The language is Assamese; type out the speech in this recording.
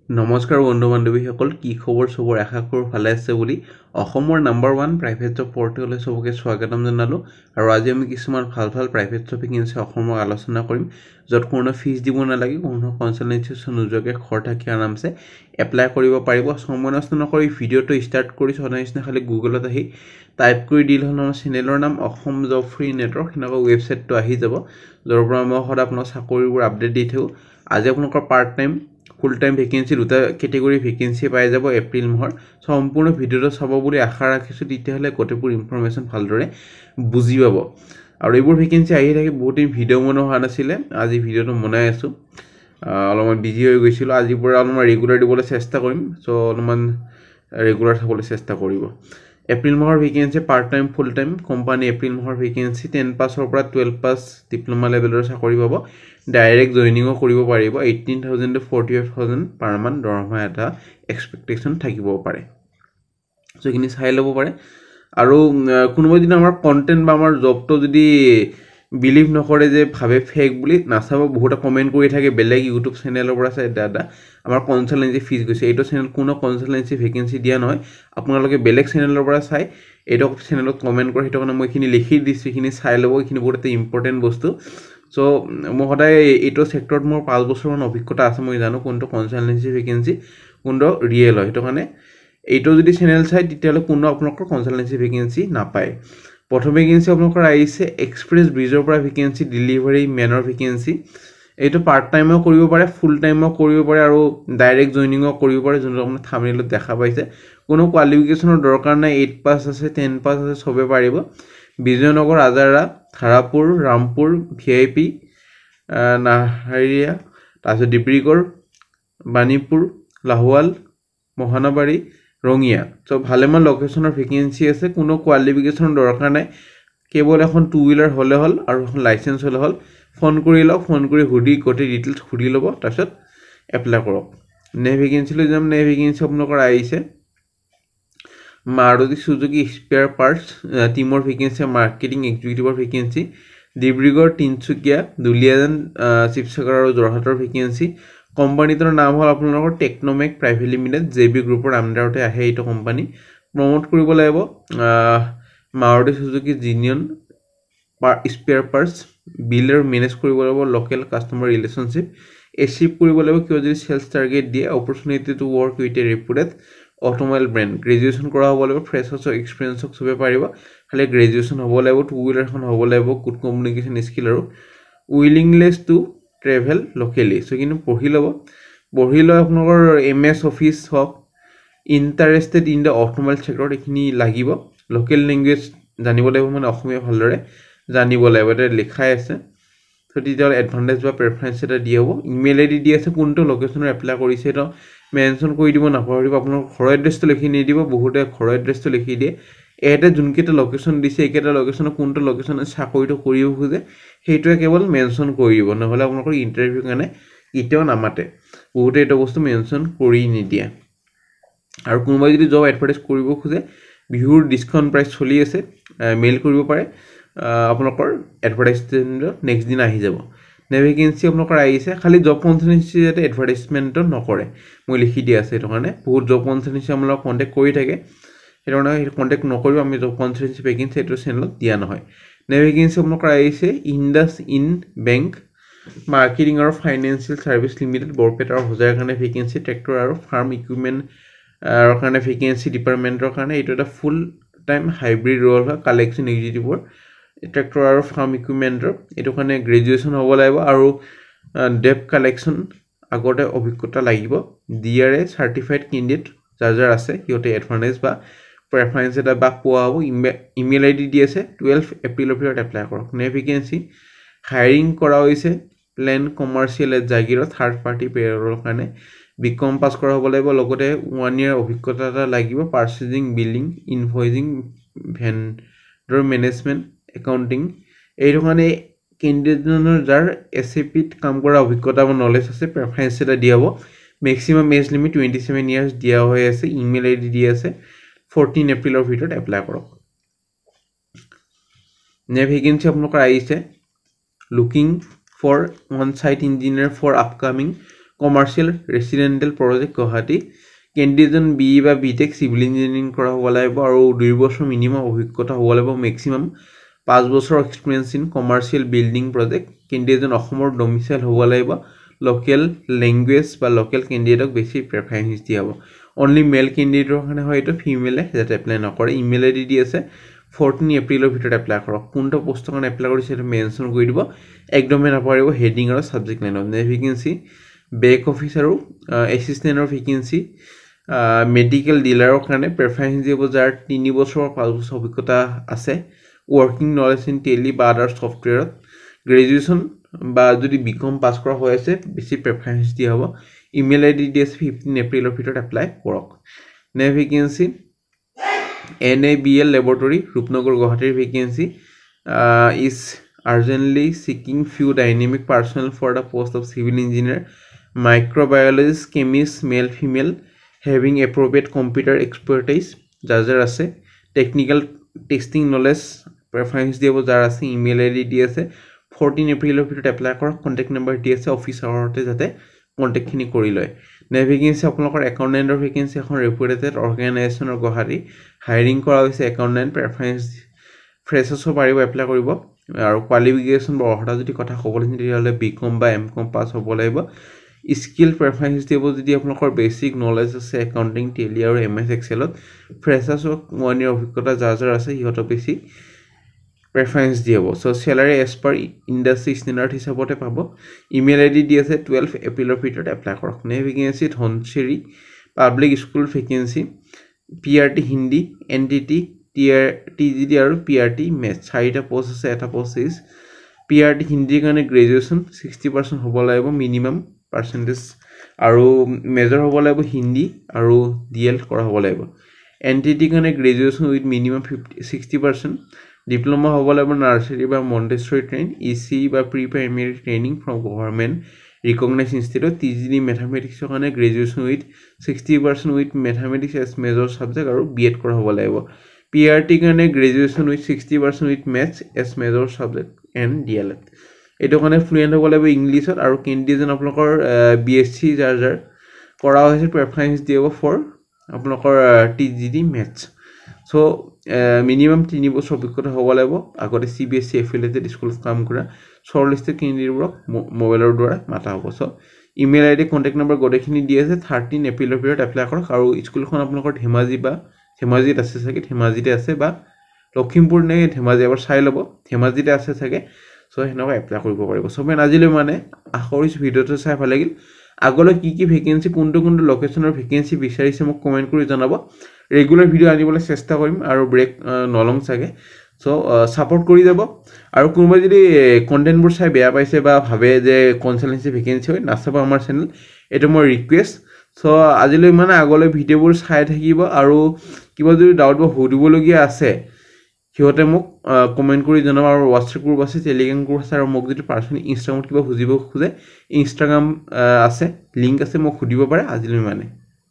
নমস্কাৰ বন্ধু বান্ধৱীসকল কি খবৰ সবৰ আশা কৰো ভালে আছে বুলি অসমৰ নাম্বাৰ 1 প্ৰাইভেট জব পৰ্টেললৈ সবকে স্বাগতম জনালো আৰু আজি আমি কিছুমান ভাল প্ৰাইভেট জব ভেকেন্সি অসমৰ আলোচনা কৰিম যত কোনো ফিজ দিব নালাগে কোনো কনসালটেন্সি নোযোৱাকৈ ঘৰ থাকি আৰামছে এপ্লাই কৰিব পাৰিব সময় নষ্ট নকৰি ভিডিওটো ষ্টাৰ্ট কৰি সদায়সনা খালি গুগলত আহি টাইপ কৰি দিল হ'ল আমাৰ চেনেলৰ নাম অসম জব ফ্ৰী নেটৱৰ্ক হিনকা ৱেবছাইটটো আহি যাব যৰ পৰা মই সদায় আপোনাক চাকৰিবোৰ আপডেট দি থাকো আজি আপোনালোকৰ part time full time vacancy দুটা ক্যাটেগৰি ভেকেন্সি পাই যাব এপ্ৰিল মাহৰ সম্পূৰ্ণ ভিডিওটো চাব বুলি আশা ৰাখিছো তেতিয়াহলে গোটেইবোৰ ইনফৰমেশন ভালদৰে বুজি পাব আৰু এইবোৰ ভেকেন্সি আহি থাকে বহুত দিন ভিডিও মনো হোৱা নাছিলে আজি ভিডিওটো বনাই আছো অলপমান বিজি হৈ গৈছিল আজি পৰা অলপমান ৰেগুলাৰ দিবলৈ চেষ্টা কৰিম সো অলপমান ৰেগুলাৰ চাবলৈ চেষ্টা কৰিব এপ্ৰিল মাহৰ vacancy part time full time company April মাহৰ ভেকেন্সি 10 পাছৰ পৰা 12 পাছ ডিপ্লোমা লেভেলৰ চাকৰি পাব ডাইৰেক্ট জয়নিংও কৰিব পাৰিব 18000 to 45000 পাৰ মান্থ দৰমহা এটা এক্সপেক্টেশন থাকিব পাৰে সো কিনি চাই ল'ব পাৰে আৰু কোনোবা দিন আমাৰ কন্টেন্ট বা আমাৰ জবটো যদি বিলিভ নকৰে যে ভাবে ফেক বুলি নাচাব বহুত কমেন্ট কৰি থাকে বেলেগ ইউটিউব চেনেলৰ পৰা চাই দাদা আমাৰ কনসালটেন্সি ফিজ গৈছে এইটো চেনেল কোনো কনসালটেন্সি ভেকেন্সি দিয়া নহয় আপোনালোকে বেলেগ চেনেলৰ পৰা চাই এইটো চেনেলত কমেন্ট কৰে হেতু কাৰণে মই খিনি লিখি দিছো খিনি চাই ল'ব খিনি বহুত ইম্পৰ্টেন্ট বস্তু সো মই সদায় এইটো সেক্টৰত মোৰ 5 বছৰমান অভিজ্ঞতা আছে মই জানো কোনটো কনসালটেন্সি ভেকেন্সি কোনটো ৰিয়েল হয় হেতু কাৰণে এইটো যদি চেনেল চাই তেতিয়ালে কোনো আপোনালোকৰ কনসালটেন্সি ভেকেন্সি নাপায় প্ৰথম ভেকেন্সি আপোনালোকৰ আইছে এক্সপ্ৰেছ ব্ৰিজৰ পৰা ভেকেন্সি ডেলিভাৰী মেনৰ ভেকেন্সি এইটো পাৰ্ট টাইমও কৰিব পাৰে ফুল টাইমও কৰিব পাৰে আৰু ডাইৰেক্ট জয়নিংও কৰিব পাৰে যোনটো আপুনি থাম্বনেলত দেখা পাইছে কোনো কোৱালিফিকেশনৰ দৰকাৰ নাই 8 পাস আছে 10 পাস আছে সবে পাৰিব বিজয়নগৰ আজাৰা ধাৰাপুৰ ৰামপুৰ ভিআইপি নাহাৰিয়া তাৰপিছত ডিব্ৰুগড় বাণীপুৰ লাহোৱাল মহানবাৰী ৰঙিয়া সো ভালেমান লোকেশনৰ ভেকেন্সি আছে কোনো কোৱালিফিকেশনৰ দৰকাৰ নাই কেৱল এখন টু হুইলাৰ হলে হল আৰু এখন লাইসেন্স হলে হল ফোন কৰি লওক ফোন কৰি হুডি কোটি ডিটেইলছ খুদি লব তাৰপিছত এপ্লাই কৰক নে ভেকেন্সি লৈ যাম নে ভেকেন্সি আপোনালোকৰ আহিছে মাৰুতি সুজুকি স্পেয়াৰ পাৰ্টস টিমৰ ভেকেন্সি মাৰ্কেটিং এক্সিকিউটিভৰ ভেকেন্সি ডিব্ৰুগড় তিনচুকীয়া দুলিয়াজান শিৱসাগৰ আৰু যোৰহাটৰ ভেকেন্সি কোম্পানীটোৰ নাম হল আপোনালোকৰ টেকনোমেক প্ৰাইভেট লিমিটেড জেবি গ্ৰুপৰ আন্ডাৰতে আহে এইটো কোম্পানী প্ৰমোট কৰিব লাগিব মাৰুতি সুজুকি জিনিয়ন স্পেয়াৰ পাৰ্টস বিলৰ মেনেজ কৰিব লাগিব লোকেল কাস্টমাৰ ৰিলেশনশিপ এচিভ কৰিব লাগিব কিয় যদি সেলস টাৰ্গেট দিয়ে opportunity to work with a reputed automobile brand graduation কৰা হ'ব লাগিব ফ্ৰেছাৰ্ছ এক্সপেৰিয়েন্স সবে পাৰিব খালি গ্ৰেজুৱেচন হ'ব লাগিব টু হুইলাৰখন হ'ব লাগিব গুড কমিউনিকেশন স্কিল আৰু willingness to travel locally so কিন্তু পঢ়ি লয় আপোনালোকৰ এমএস অফিস হক interested in the automobile sector এখিনি লাগিব লোকেল ল্যাঙ্গুৱেজ জানিব লাগিব মানে অসমীয়া ভালদৰে জানিব লাগিব এটা লিখাই আছে সো তেতিয়া এডভান্টেজ বা প্ৰেফাৰেন্স এটা দিয়া হ'ব ইমেইল আইডি দি আছে কোনটো লোকেশনৰ এপ্লাই কৰিছে তো মেনশন কৰি দিব নাপাহৰিব আপোনাৰ ঘৰৰ এড্ৰেছটো লিখি নি দিব বহুতে ঘৰৰ এড্ৰেছটো লিখি দিয়ে এটা যোনকেটা লোকেশন দিছে একেটা লোকেশনৰ কোনটো লোকেশনে চাকৰিটো কৰিব খুজে হেইটোৱে কেৱল মেনশন কৰি দিব নহলে আপোনালোকৰ ইন্টাৰভিউ কাৰণে ইতেও নামাতে বহুতে এটা বস্তু মেনশন কৰি নিদিয়ে আৰু কোনোবাই যদি জব এডভাৰটাইজ কৰিব খুজে বিহুৰ ডিসকাউন্ট প্ৰাইস চলি আছে মেইল কৰিব পাৰে আপোনালোকৰ এডভাৰটাইজমেন্ট নেক্সট দিন আহি যাব নে ভেকেন্সি আপোনালোকৰ আহিছে খালি জব কনসালটেন্সি যাতে এডভাৰটাইজমেন্ট নকৰে মই লিখি দি আছে এটো কাৰণে বহুত জব কনসালটেন্সি আমাক কন্টাক্ট কৰি থাকে এটো কাৰণে কন্টাক্ট নকৰিব আমি জব কনসালটেন্সি ভেকেন্সি এটো চেনেলত দিয়া নহয় নে ভেকেন্সি আপোনালোকৰ আহিছে ইন্ডাস ইন বেংক মাৰ্কেটিং আৰু ফাইনান্সিয়েল সাৰ্ভিস লিমিটেড বৰপেটা আৰু হোজাৰ কাৰণে ভেকেন্সি ট্ৰেক্টৰ আৰু ফাৰ্ম ইকুইপমেন্ট কাৰণে ভেকেন্সি ডিপাৰ্টমেন্টৰ কাৰণে এটো এটা ফুল টাইম হাইব্ৰিড ৰোল হয় কালেকচন এক্সিকিউটিভৰ ট্ৰেক্টৰ আৰু ফাৰ্ম ইকুইপমেন্টৰ এটো কাৰণে গ্ৰেজুৱেচন হ'ব লাগিব আৰু ডেপ কালেকচন আগতে অভিজ্ঞতা লাগিব ডিআৰএ সাৰ্টিফাইড ক্যান্ডিডেট যাৰ আছে হিয়তে এডভান্টেজ বা প্ৰেফাৰেন্স এটা বা পোৱা হ'ব ইমেইল আইডি দি আছে 12 এপ্ৰিলৰ ভিতৰত এপ্লাই কৰক নে ভেকেন্সি হায়াৰিং কৰা হৈছে প্লেন কমাৰ্শিয়েল জাগিৰত থাৰ্ড পাৰ্টি পেৰলৰ কাৰণে বিকম পাস কৰা হ'ব লাগিব লগতে 1 ইয়াৰ অভিজ্ঞতা এটা লাগিব purchasing billing invoicing vendor management accounting এইটো কাৰণে ক্যান্ডিডেটৰ যাৰ এসএপিত কাম কৰা অভিজ্ঞতা বা নলেজ আছে প্ৰেফাৰেন্স এটা দিয়া হ'ব ম্যাক্সিমাম এজ লিমিট 27 ইয়াৰ্স দিয়া হৈ আছে ইমেইল আইডি দি আছে 14 এপ্ৰিলৰ ভিতৰত এপ্লাই কৰক নে ভেকেন্সি আপোনালোকৰ আহিছে looking for on-site engineer for upcoming commercial residential project Guwahati কেণ্ডিডেটজন বি বা বিটেক চিভিল ইঞ্জিনিয়াৰিং কৰা হ'ব লাগিব আৰু 2 বছৰ মিনিমাম অভিজ্ঞতা হ'ব লাগিব মেক্সিমাম 5 বছৰ experience in commercial building project কেণ্ডিডেটজন অসমৰ ডমিচাইল হ'ব লাগিব লোকেল ল্যাঙ্গুৱেজ বা লোকেল কেণ্ডিডেটক বেছি প্ৰেফাৰেন্স দিয়া হ'ব অনলি মেল কেণ্ডিডেটৰ কাৰণে হয় এইটো ফিমেলে যাতে এপ্লাই নকৰে ইমেইল আইডি দি আছে 14 এপ্ৰিলৰ ভিতৰত এপ্লাই কৰক কোনটো পোষ্টৰ কাৰণে এপ্লাই কৰিছে এটা মেনশ্যন কৰি দিব একদমে নাপাৰিব হেডিং আৰু সাবজেক্ট লাইনত ভেকেন্সি বেক অফিচ আৰু এছিষ্টেণ্টৰ ভেকেন্সি মেডিকেল ডিলাৰৰ কাৰণে প্ৰেফাৰেন্স দিব যাৰ 3 বছৰ 5 বছৰ অভিজ্ঞতা আছে working knowledge in tele বা other software graduation বা যদি বিকম পাস কৰা হৈ আছে বেছি প্ৰেফাৰেন্স দিয়া হ'ব ইমেইল আইডি দি আছে 15 এপ্ৰিলৰ ভিতৰত এপ্লাই কৰক নে vacancy NABL laboratory Rupnagar Guwahati vacancy is urgently seeking few dynamic personnel for the post of civil engineer microbiologist chemist male female having appropriate computer expertise jar ase technical testing knowledge preference diabo jar ase email id di ase 14 April ভিতৰত এপ্লাই কৰক কন্টাক্ট নম্বৰ দি আছে অফিচাৰতে যাতে কন্টাক্ট খিনি কৰি লয় নে ভেকেন্সি আপোনালোকৰ একাউন্টেন্টৰ ভেকেন্সি এখন ৰেপুটেড অৰ্গানাইজেচনৰ গুৱাহাটী হায়াৰিং কৰা হৈছে একাউন্টেন্ট প্ৰেফাৰেন্স ফ্ৰেছাৰ্ছৰ পাৰিব এপ্লাই কৰিব আৰু কোৱালিফিকেশন বা অৰ্হতা যদি কথা ক'বলৈ তেতিয়াহ'লে বিকম বা এমকম পাস হ'ব লাগিব স্কিল প্ৰেফাৰেন্স দিব যদি আপোনালোকৰ বেসিক নলেজ আছে একাউন্টিং টেলি আৰু এমএছ এক্সেলত ফ্ৰেছাৰ্ছক 1 ইয়াৰ অভিজ্ঞতা যাৰ আছে ইহঁত বেছি preference দিয়াব so salary as per industry standard হিচাপতে পাব ইমেইল আইডি দি আছে 12 এপ্ৰিলৰ ভিতৰত এপ্লাই কৰক নে vacancy Dhansiri public school vacancy PRT Hindi NTT TGD আৰু PRT মেথ চাৰিটা পোষ্ট আছে এটা পোষ্ট ইজ PRT হিন্দীৰ কাৰণে গ্ৰেজুৱেচন 60% হ'ব লাগিব মিনিমাম পাৰ্চেন্টেজ আৰু মেজৰ হ'ব লাগিব হিন্দী আৰু DL কৰা হ'ব লাগিব NTT কাৰণে গ্ৰেজুৱেচন উইথ মিনিমাম 60% ডিপ্লোমা হ'ব লাগিব নাৰ্সাৰী বা মন্টেছৰী ট্ৰেইন EC বা pre primary training from government recognised institute TGD মেথমেটিক্সৰ কাৰণে graduation with 60% with mathematics as major subject আৰু BEd কৰা হ'ব লাগিব PRT কাৰণে graduation with 60% with maths as major subject and DLED এটো কাৰণে ফ্লুয়েন্ট হ'ব লাগিব ইংলিছত আৰু কেণ্ডিডেটজন আপোনালোকৰ BSc যাৰ কৰা হৈছে প্ৰেফাৰেন্স দিব ফৰ আপোনালোকৰ TGD মেথছ so minimum 3 বছৰ অভিজ্ঞতা হ'ব লাগিব আগতে CBSE এফিলিয়েটেড স্কুলত কাম কৰা শৰ্টলিষ্টেড কেণ্ডিডেটক মোবাইলৰ দ্বাৰা মাতা হ'ব so email ID contact number গটেখিনি দি আছে 13 এপ্ৰিলৰ ভিতৰত এপ্লাই কৰক আৰু স্কুলখন আপোনালোকৰ ধেমাজি বা ধেমাজিত আছে চাগে ধেমাজিতে আছে বা লখিমপুৰ নে ধেমাজি এবাৰ চাই ল'ব ধেমাজিতে আছে চাগে so হেনকা এপ্লাই কৰিব পাৰিব সবে আজিলৈ মানে আখৰিছ ভিডিওটো চাই ভাল লাগিল আগলৈ কি ভেকেন্সি কোনটো লোকেশনৰ ভেকেন্সি বিচাৰিছে মোক কমেন্ট কৰি জনাব ৰেগুলাৰ ভিডিও আনিবলৈ চেষ্টা কৰিম আৰু ব্ৰেক নলং চাগে সো সাপোৰ্ট কৰি যাব আৰু কোনোবা যদি কন্টেন্টবোৰ চাই বেয়া পাইছে বা ভাবে যে কনসালটেন্সি ভেকেন্সি হয় নাচাব আমাৰ চেনেল এটো মোৰ ৰিকুৱেষ্ট সো আজিলৈ মানে আগলৈ ভিডিওবোৰ চাই থাকিব আৰু কিবা যদি ডাউট বা সুধিবলগীয়া আছে হিহতে মোক কমেন্ট কৰি জনাব আৰু WhatsApp গ্ৰুপ আছে টেলিগ্ৰাম গ্ৰুপ আছে আৰু মোক যদি পাৰ্সোনালি ইনষ্টাগ্ৰামত কিবা খুজিব খোজে ইনষ্টাগ্ৰাম আছে লিংক আছে মোক খুদিব পাৰে আজিলৈ মানে